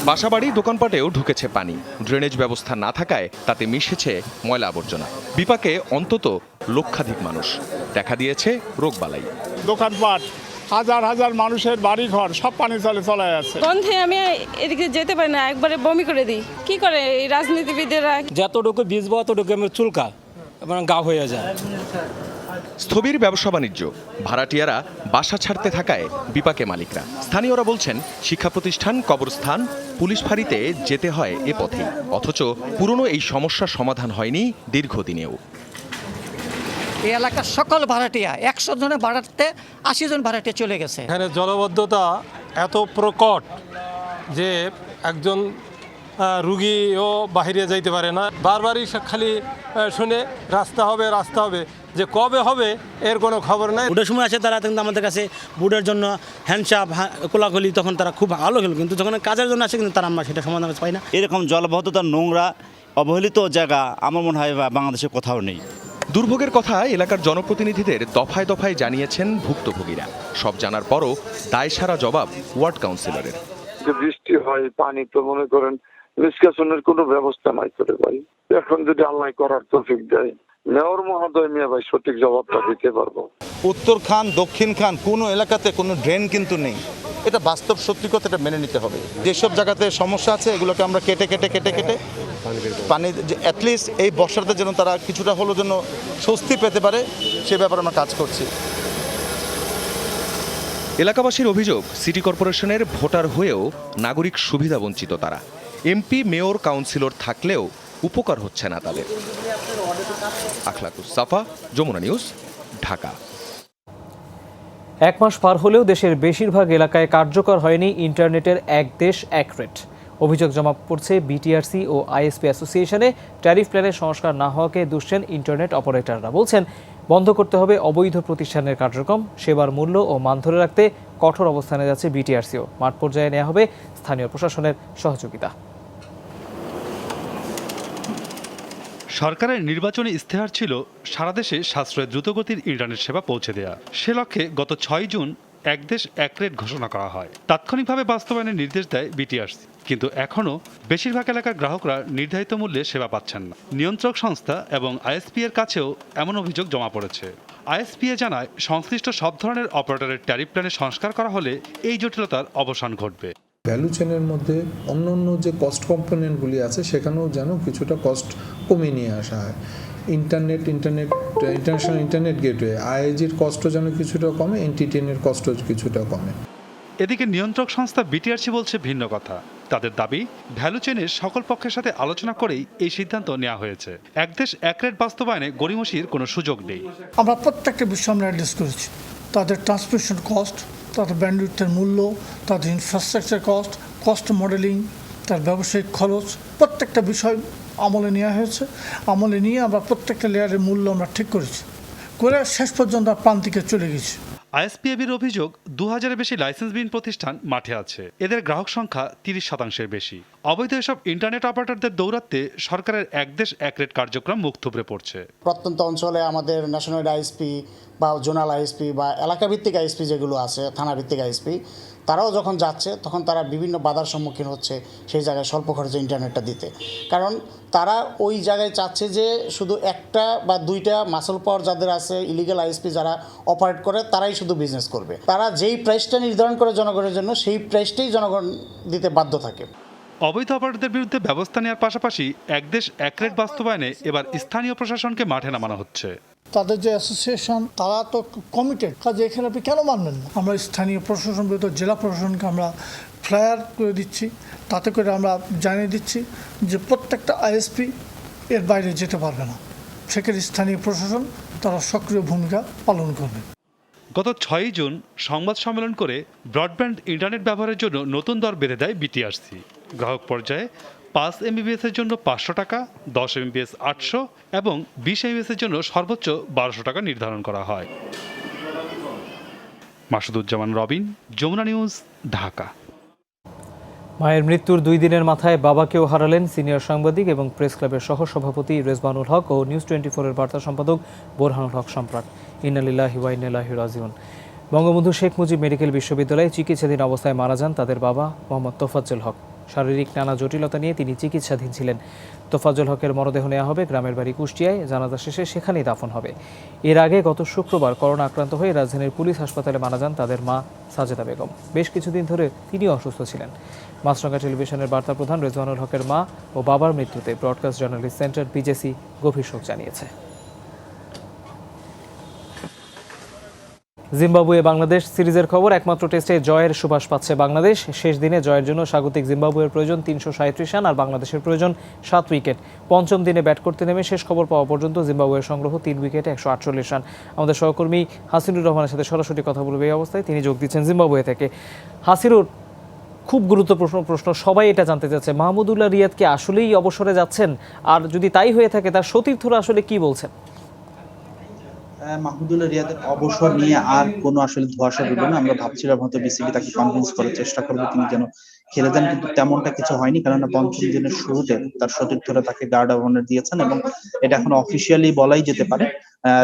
বাসাবাড়ি দোকানপাটেও ঢুকেছে পানি। ড্রেনেজ ব্যবস্থা না থাকায় তাতে মিশেছে ময়লা আবর্জনা। বিপাকে অন্তত লক্ষাধিক মানুষ। দেখা দিয়েছে রোগবালাই। দোকানপাট, হাজার হাজার মানুষের বাড়ি ঘর সব পানি চলে যাচ্ছে। গন্ধে আমি এদিকে যেতে পারি না, একবারে বমি করে দিই। কি করে এই রাজনীতিবিদেরা? যতটুকু ভিজবো অতটুকু আমার চুলকা এবং গা হয়ে যায়। স্থবির ব্যবসা বাণিজ্য, ভাড়াটিয়ারা বাসা ছাড়তে থাকায় বিপাকে মালিকরা। স্থানীয়রা বলছেন শিক্ষা প্রতিষ্ঠান, কবরস্থান, পুলিশ ফাঁড়িতে যেতে হয় এ পথেই। অথচ পুরনো এই সমস্যার সমাধান হয়নি দীর্ঘদিনেও। এই এলাকার সকল ভাড়াটিয়া 100 জনের ভাড়াতে 80 জন ভাড়াটিয়া চলে গেছে। এখানে জলবদ্ধতা এত প্রকট যে একজন রুগীও বাহিরে যাইতে পারে না। বারবারই খালি শুনে রাস্তা হবে, যে কবে হবে এর কোনো খবর নাই। বুটের সময় আসে তারা কিন্তু আমাদের কাছে বুটের জন্য হ্যান্ডসাপ কোলাকুলি, তখন তারা খুব ভালো খেলো, কিন্তু যখন কাজের জন্য আসে কিন্তু তারা আমরা সেটা সমাধান পাই না। এরকম জলবদ্ধতা, নোংরা, অবহেলিত জায়গা আমার মনে হয় বাংলাদেশে কোথাও নেই। দুর্ভোগের কথা এলাকার জনপ্রতিনিধিদের দফায় দফায় জানিয়েছেন ভুক্তভোগীরা। সব জানার পরও দায়সারা জবাব ওয়ার্ড কাউন্সিলরের। বৃষ্টি হয়, পানি তো মনে করেন নিষ্কাশনের কোনো ব্যবস্থা নাই করে ভাই। এখন যদি আল্লাহ করার তৌফিক দেয়, মেয়র মহোদয় মিয়া ভাই সঠিক জবাবটা দিতে পারবো। উত্তর খান, দক্ষিণ খান কোনো এলাকাতে কোনো ড্রেন কিন্তু নেই। এটা বাস্তব সত্যি কথা, এটা মেনে নিতে হবে। যেসব জায়গাতে সমস্যা আছে এগুলোকে আমরা কেটে পানি অ্যাটলিস্ট এই বর্ষাতে যেন তারা কিছুটা হলেও যেন স্বস্তি পেতে পারে, সে ব্যাপারে আমরা কাজ করছি। এলাকাবাসীর অভিযোগ, সিটি কর্পোরেশনের ভোটার হয়েও নাগরিক সুবিধা বঞ্চিত তারা। এমপি, মেয়র, কাউন্সিলর থাকলেও উপকার হচ্ছে না তাদের। আখলাকুস সাফা, যমুনা নিউজ, ঢাকা। 1 মাস পার হলেও দেশের বেশিরভাগ এলাকায় কার্যকর হয়নি ইন্টারনেটের এক দেশ এক রেট। অভিযোগ জমা পড়ছে বিটিআরসি ও আইএসপি অ্যাসোসিয়েশনে। ট্যারিফ প্ল্যানের সংস্কার না হওয়াকে দুষছেন ইন্টারনেট অপারেটররা। বলছেন বন্ধ করতে হবে অবৈধ প্রতিষ্ঠানের কার্যক্রম। সেবার মূল্য ও মান ধরে রাখতে কঠোর অবস্থানে যাচ্ছে বিটিআরসিও। মাঠ পর্যায়ে নেওয়া হবে স্থানীয় প্রশাসনের সহযোগিতা। সরকারের নির্বাচনী ইস্তেহার ছিল সারা দেশে সাশ্রয় দ্রুতগতির ইন্টারনেট সেবা পৌঁছে দেয়া। সে লক্ষ্যে গত 6 জুন এক দেশ এক রেট ঘোষণা করা হয়। তাৎক্ষণিকভাবে বাস্তবায়নের নির্দেশ দেয় বিটিআরসি, কিন্তু এখনও বেশিরভাগ এলাকার গ্রাহকরা নির্ধারিত মূল্যে সেবা পাচ্ছেন না। নিয়ন্ত্রক সংস্থা এবং আইএসপি এর কাছেও এমন অভিযোগ জমা পড়েছে। আইএসপিএ জানায় সংশ্লিষ্ট সব ধরনের অপারেটরের ট্যারিফ প্ল্যানে সংস্কার করা হলে এই জটিলতার অবসান ঘটবে। ভ্যালু চেনের মধ্যে অন্য যে কস্ট কম্পোনেন্টগুলি আছে সেখানেও যেন কিছুটা কস্ট কমিয়ে নিয়ে আসা হয়। ইন্টারন্যাশনাল ইন্টারনেট গেটওয়ে আইআইজির কস্টও যেন কিছুটা কমে, এনটিটিএনের কস্টও কিছুটা কমে। এদিকে নিয়ন্ত্রক সংস্থা বিটিআরসি বলছে ভিন্ন কথা। তাদের দাবি, ভ্যালু চেনের সকল পক্ষের সাথে আলোচনা করেই এই সিদ্ধান্ত নেওয়া হয়েছে। এক দেশ এক রেট বাস্তবায়নে গড়িমসির কোনো সুযোগ নেই। আমরা প্রত্যেকটা বিষয় আমরা অ্যাড্রেস করেছি। তাদের ট্রান্সমিশন কস্ট, তাদের ব্যান্ডউইথের মূল্য, তাদের ইনফ্রাস্ট্রাকচার কস্ট মডেলিং, তার ব্যবসায়িক খরচ, প্রত্যেকটা বিষয় আমলে নেওয়া হয়েছে। আমলে নিয়ে আমরা প্রত্যেকটা লেয়ারের মূল্য আমরা ঠিক করেছি, করে শেষ পর্যন্ত প্রান্তিকে চলে গেছি। আইএসপিএবির অভিযোগ, 2000-এর বেশি লাইসেন্সবিহীন প্রতিষ্ঠান মাঠে আছে। এদের গ্রাহক সংখ্যা 30%-এর বেশি। অবৈধ এসব ইন্টারনেট অপারেটরদের দৌরাত্মে সরকারের এক দেশ এক রেট কার্যক্রম মুখ থুবড়ে পড়ছে। প্রত্যন্ত অঞ্চলে আমাদের ন্যাশনাল আইএসপি বা জোনাল আইএসপি বা এলাকাভিত্তিক আইএসপি যেগুলো আছে, থানাভিত্তিক আইএসপি, তারাও যখন যাচ্ছে তখন তারা বিভিন্ন বাধার সম্মুখীন হচ্ছে সেই জায়গায় স্বল্প খরচে ইন্টারনেটটা দিতে। কারণ তারা ওই জায়গায় চাচ্ছে যে শুধু একটা বা দুইটা মাসল পাওয়ার যাদের আছে, ইলিগাল আইএসপি যারা অপারেট করে তারাই শুধু বিজনেস করবে। তারা যেই প্রাইসটা নির্ধারণ করে জনগণের জন্য সেই প্রাইসটাই জনগণ দিতে বাধ্য থাকে। অবৈধ অপারেটরদের বিরুদ্ধে ব্যবস্থা নেওয়ার পাশাপাশি এক দেশ এক রেট বাস্তবায়নে এবার স্থানীয় প্রশাসনকে মাঠে নামানো হচ্ছে। তাদের যে অ্যাসোসিয়েশন তারা তো কমিটেড, কাজে এখানে আপনি কেন মানবেন না? আমরা স্থানীয় প্রশাসন বিরুদ্ধে জেলা প্রশাসনকে আমরা ফ্লায়ার করে দিচ্ছি, তাতে করে আমরা জানিয়ে দিচ্ছি যে প্রত্যেকটা আইএসপি এর বাইরে যেতে পারবে না। সেক্ষেত্রে স্থানীয় প্রশাসন তারা সক্রিয় ভূমিকা পালন করবে। গত 6 জুন সংবাদ সম্মেলন করে ব্রডব্যান্ড ইন্টারনেট ব্যবহারের জন্য নতুন দর বেঁধে দেয় বিটিআরসি। গ্রাহক পর্যায়ে 5 MBPS এর জন্য 500 টাকা, 10 MBPS 800 এবং 20 MBPS এর জন্য সর্বোচ্চ 1200 টাকা নির্ধারণ করা হয়। মাসুদুজ্জামান রবিন, যমুনা নিউজ, ঢাকা। মায়ের মৃত্যুর 2 দিনের মাথায় বাবাকেও হারালেন সিনিয়র সাংবাদিক এবং প্রেস ক্লাবের সহ সভাপতি রেজবানুল হক ও নিউজ 24-এর বার্তা সম্পাদক বোরহানুল হক সম্রাট। ইন্না লিল্লাহি ওয়া ইন্না ইলাইহি রাজিউন। বঙ্গবন্ধু শেখ মুজিব মেডিকেল বিশ্ববিদ্যালয়ে চিকিৎসাধীন অবস্থায় মারা যান তাদের বাবা মোহাম্মদ তোফাজ্জল হক। শারীরিক নানা জটিলতা নিয়ে তিনি চিকিৎসাধীন ছিলেন। তোফাজ্জল হকের মরদেহ নেওয়া হবে গ্রামের বাড়ি কুষ্টিয়ায়, জানাজা শেষে সেখানেই দাফন হবে। এর আগে গত শুক্রবার করোনা আক্রান্ত হয়ে রাজধানীর পুলিশ হাসপাতালে মারা যান তাদের মা সাজেদা বেগম। বেশ কিছুদিন ধরে তিনিও অসুস্থ ছিলেন। মাছরাঙ্গা টেলিভিশনের বার্তা প্রধান রেজওয়ানুল হকের মা ও বাবার মৃত্যুতে ব্রডকাস্ট জার্নালিস্ট সেন্টার বিজেসি গভীর শোক জানিয়েছে। জিম্বাবুয়ে বাংলাদেশ সিরিজের খবর। একমাত্র টেস্টে জয়ের সুবাস পাচ্ছে বাংলাদেশ। শেষ দিনে জয়ের জন্য স্বাগতিক জিম্বাবুয়ের প্রয়োজন 337 রান আর বাংলাদেশের প্রয়োজন 7 উইকেট। পঞ্চম দিনে ব্যাট করতে নেমে শেষ খবর পাওয়া পর্যন্ত জিম্বাবুয়ের সংগ্রহ 3 উইকেটে 148 রান। আমাদের সহকর্মী হাসিনুর রহমানের সাথে সরাসরি কথা বলবে এই অবস্থায়। তিনি যোগ দিচ্ছেন জিম্বাবুয়ে থেকে। হাসিনুর, খুব গুরুত্বপূর্ণ প্রশ্ন, সবাই এটা জানতে চাচ্ছে, মাহমুদুল্লাহ রিয়াদ কি আসলেই অবসরে যাচ্ছেন? আর যদি তাই হয়ে থাকে তার সতীর্থরা আসলে কি বলছেন? মাহমুদুল্লাহ রিয়াদের অবসর নিয়ে আর কোনো আসলে ধোঁয়াশা দিল না। আমরা ভাবছিলাম হয়তো বিসিবি তাকে কনভিন্স করার চেষ্টা করবে তিনি যেন খেলে দেন, কিন্তু তেমনটা কিছু হয়নি। কেননা পঞ্চম দিনের শুরুতে তার সতীর্থরা তাকে গার্ড অফ অনার দিয়েছেন এবং এটা এখন অফিসিয়ালি বলাই যেতে পারে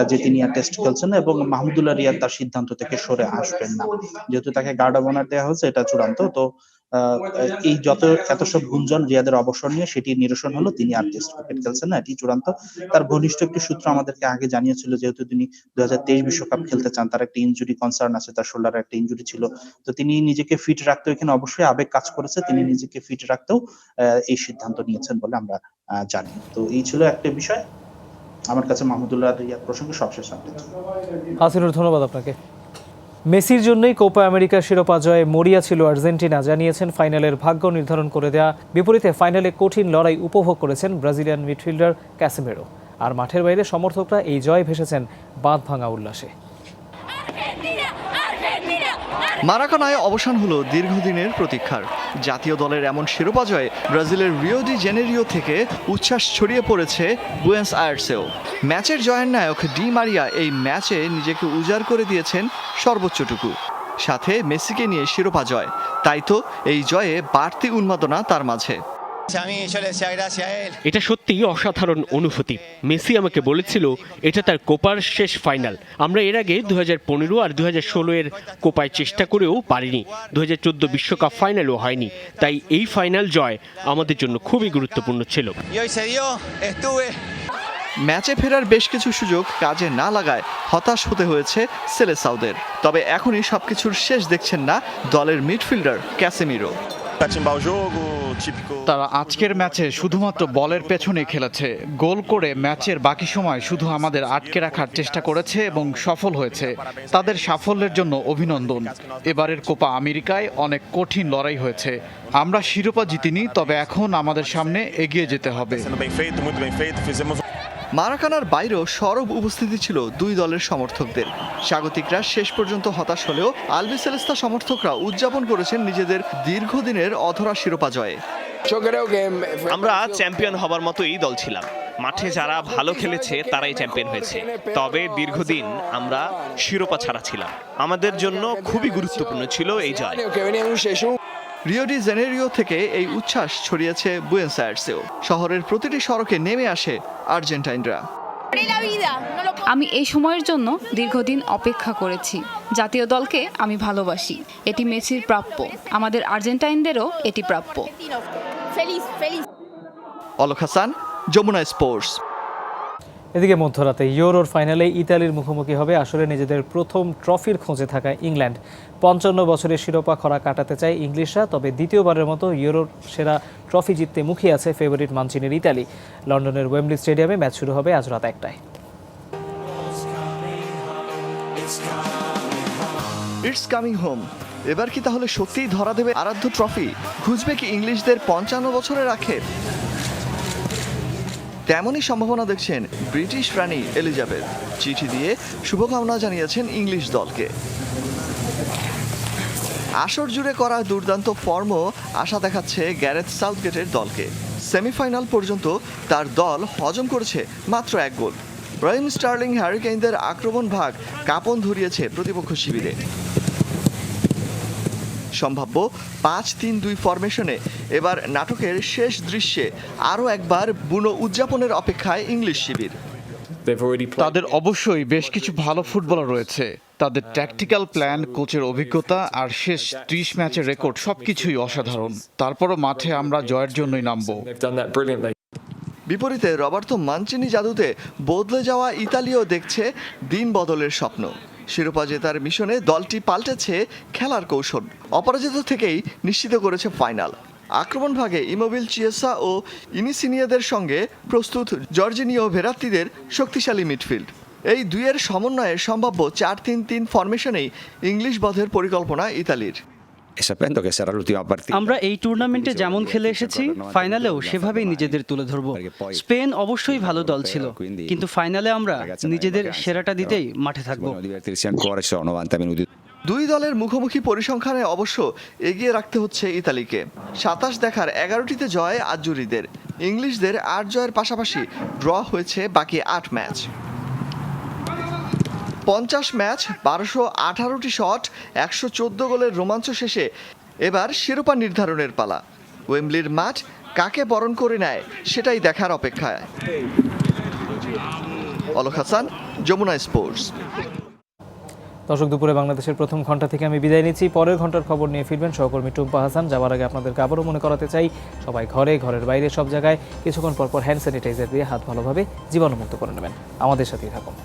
যে তিনি আর টেস্ট খেলছেন এবং মাহমুদুল্লাহ রিয়াদ তার সিদ্ধান্ত থেকে সরে আসবেন না। যেহেতু তাকে গার্ড অফ অনার দেওয়া হয়েছে, এটা চূড়ান্ত। তো এই এত সব গুঞ্জন রিয়াদের অবসর নিয়ে সেটি নিরসন হলো, তিনি আর টেস্ট ক্রিকেট খেলছেন না, এটি চূড়ান্ত। তার ঘনিষ্ঠ একটি সূত্র আমাদেরকে আগে জানিয়েছিল যেহেতু তিনি 2023 বিশ্বকাপ খেলতে চান, তার একটা ইনজুরি কনসার্ন আছে, তার শোল্ডারে একটা ইনজুরি ছিল, তো তিনি নিজেকে ফিট রাখতেও, এখানে অবশ্যই আবেগ কাজ করেছে, তিনি নিজেকে ফিট রাখতেও এই সিদ্ধান্ত নিয়েছেন বলে আমরা জানি। তো এই ছিল একটা বিষয় আমার কাছে মাহমুদুল্লাহ রিয়াদ প্রসঙ্গে সবশেষ আপডেট। হাসিনুর, ধন্যবাদ আপনাকে। মেসির জন্যই কোপা আমেরিকার শিরোপা জয়ে মরিয়া ছিল আর্জেন্টিনা, জানিয়েছেন ফাইনালের ভাগ্য নির্ধারণ করে দেয়া। বিপরীতে ফাইনালে কঠিন লড়াই উপভোগ করেছেন ব্রাজিলিয়ান মিডফিল্ডার ক্যাসেমেরো। আর মাঠের বাইরে সমর্থকরা এই জয় ভেসেছেন বাঁধ ভাঙা উল্লাসে। মারাকানায় অবসান হলো দীর্ঘদিনের প্রতীক্ষার। জাতীয় দলের এমন শিরোপা জয়ে ব্রাজিলের রিও ডি জেনেরিও থেকে উচ্ছ্বাস ছড়িয়ে পড়েছে বুয়েন্স আয়ার্সেও। ম্যাচের জয়ের নায়ক ডি মারিয়া এই ম্যাচে নিজেকে উজাড় করে দিয়েছেন সর্বোচ্চটুকু, সাথে মেসিকে নিয়ে শিরোপা জয়। তাই তো এই জয়ে বাড়তি উন্মাদনা তার মাঝে। এটা সত্যিই অসাধারণ অনুভূতি। মেসি আমাকে বলেছিল এটা তার কোপার শেষ ফাইনাল। আমরা এর আগে 2015 আর 2016 এর কোপায় চেষ্টা করেও পারিনি, 2014 বিশ্বকাপ ফাইনালও হয়নি। তাই এই ফাইনাল জয় আমাদের জন্য খুবই গুরুত্বপূর্ণ ছিল। ম্যাচে ফেরার বেশ কিছু সুযোগ কাজে না লাগায় হতাশ হতে হয়েছে সেলেসাওদের। তবে এখনই সবকিছুর শেষ দেখছেন না দলের মিডফিল্ডার ক্যাসেমিরো। তারা আজকের ম্যাচে শুধুমাত্র বলের পেছনে খেলেছে, গোল করে ম্যাচের বাকি সময় শুধু আমাদের আটকে রাখার চেষ্টা করেছে এবং সফল হয়েছে। তাদের সাফল্যের জন্য অভিনন্দন। এবারের কোপা আমেরিকায় অনেক কঠিন লড়াই হয়েছে। আমরা শিরোপা জিতিনি, তবে এখন আমাদের সামনে এগিয়ে যেতে হবে। মারাকানার বাইরেও সরব উপস্থিতি ছিল দুই দলের সমর্থকদের। স্বাগতিকরা শেষ পর্যন্ত হতাশ হলেও আলবিসেলেস্তা সমর্থকরা উদযাপন করেছেন নিজেদের দীর্ঘদিনের অধরা শিরোপা জয়ে। আমরা চ্যাম্পিয়ন হবার মতোই দল ছিলাম। মাঠে যারা ভালো খেলেছে তারাই চ্যাম্পিয়ন হয়েছে। তবে দীর্ঘদিন আমরা শিরোপা ছাড়া ছিলাম। আমাদের জন্য খুবই গুরুত্বপূর্ণ ছিল এই জয়। রিও ডি জেনেরিও থেকে এই উচ্ছ্বাস ছড়িয়েছে বুয়েন্স আয়ার্সেও। শহরের প্রতিটি সড়কে নেমে আসে আর্জেন্টাইনরা। আমি এই সময়ের জন্য দীর্ঘদিন অপেক্ষা করেছি। জাতীয় দলকে আমি ভালোবাসি, এটি মেসির প্রাপ্য, আমাদের আর্জেন্টাইনদেরও এটি প্রাপ্য। অলক হাসান, যমুনা স্পোর্টস। এদিকে মধ্যরাতে ইউরোর ফাইনালে ইতালির মুখোমুখি হবে আসলে নিজেদের প্রথম ট্রফির খোঁজে থাকা ইংল্যান্ড। 55 বছরের শিরোপা খরা কাটাতে চায় ইংলিশরা, তবে দ্বিতীয়বারের মতো ইউরোর সেরা ট্রফি জিততে মুখিয়ে আছে ফেভারিট মানচিনের ইতালি। লন্ডনের ওয়েম্বলি স্টেডিয়ামে ম্যাচ শুরু হবে আজ রাত 1টায়। It's coming home. এবার কি তাহলে সত্যিই ধরা দেবে আরাধ্য ট্রফি? খুঁজবে কি ইংলিশদের 55 বছরের আখের? তেমনই সম্ভাবনা দেখছেন ব্রিটিশ রানী এলিজাবেথ। চিঠি দিয়ে শুভকামনা জানিয়েছেন ইংলিশ দলকে। আসর জুড়ে করা দুর্দান্ত ফর্মও আশা দেখাচ্ছে গ্যারেথ সাউথগেটের দলকে। সেমিফাইনাল পর্যন্ত তার দল হজম করেছে মাত্র 1 গোল। রহিম স্টার্লিং হ্যারিকেইনদের আক্রমণ ভাগ কাঁপন ধরিয়েছে প্রতিপক্ষ শিবিরে। সম্ভাব্য 5-3-2 ফরমেশনে এবার নাটকের শেষ দৃশ্যে আরও একবার বুনো উদযাপনের অপেক্ষায় ইংলিশ শিবির। তাদের অবশ্যই বেশ কিছু ভালো ফুটবলার রয়েছে। তাদের ট্যাকটিক্যাল প্ল্যান, কোচের অভিজ্ঞতা আর শেষ 30 ম্যাচের রেকর্ড সবকিছুই অসাধারণ। তারপরও মাঠে আমরা জয়ের জন্যই নামবো। বিপরীতে রবার্তো মানচিনি জাদুতে বদলে যাওয়া ইতালিও দেখছে দিন বদলের স্বপ্ন। শিরোপা জেতার মিশনে দলটি পাল্টেছে খেলার কৌশল। অপরাজিত থেকেই নিশ্চিত করেছে ফাইনাল। আক্রমণ ভাগে ইমোবিল, চিয়েসা ও ইনিসিনিয়াদের সঙ্গে প্রস্তুত জর্জিনিও ভেরাত্তিদের শক্তিশালী মিডফিল্ড। এই দুইয়ের সমন্বয়ে সম্ভাব্য 4-3-3 ফরমেশনেই ইংলিশ বধের পরিকল্পনা ইতালির। আমরা এই টুর্নামেন্টে যেমন খেলে এসেছি, ফাইনালেও সেভাবেই নিজেদের তুলে ধরব। স্পেন অবশ্যই ভালো দল ছিল, কিন্তু ফাইনালে আমরা নিজেদের সেরাটা দিতেই মাঠে থাকব। দুই দলের মুখোমুখি পরিসংখ্যানে অবশ্য এগিয়ে রাখতে হচ্ছে ইতালিকে। 27 দেখার 11টিতে জয় আজ্জুরিদের। ইংলিশদের 8 জয়ের পাশাপাশি ড্র হয়েছে বাকি 8 ম্যাচ। 50 ম্যাচ, 1218টি শট, 114 গোলের রোমাঞ্চ শেষে এবার শিরোপা নির্ধারণের পালা। ওয়েম্বলির মাঠ কাকে বরণ করে নেয় সেটাই দেখার অপেক্ষায়। অলক হাসান, যমুনা স্পোর্টস। দর্শক, দুপুরে বাংলাদেশের প্রথম ঘন্টা থেকে আমি বিদায় নিচ্ছি। পরের ঘন্টার খবর নিয়ে ফিরবেন সহকর্মী টুম্পা হাসান। যাওয়ার আগে আপনাদেরকে আবারও মনে করাতে চাই, সবাই ঘরে, ঘরের বাইরে সব জায়গায় কিছুক্ষণ পর হ্যান্ড স্যানিটাইজার দিয়ে হাত ভালোভাবে জীবাণুমুক্ত করে নেবেন। আমাদের সাথেই থাকুন।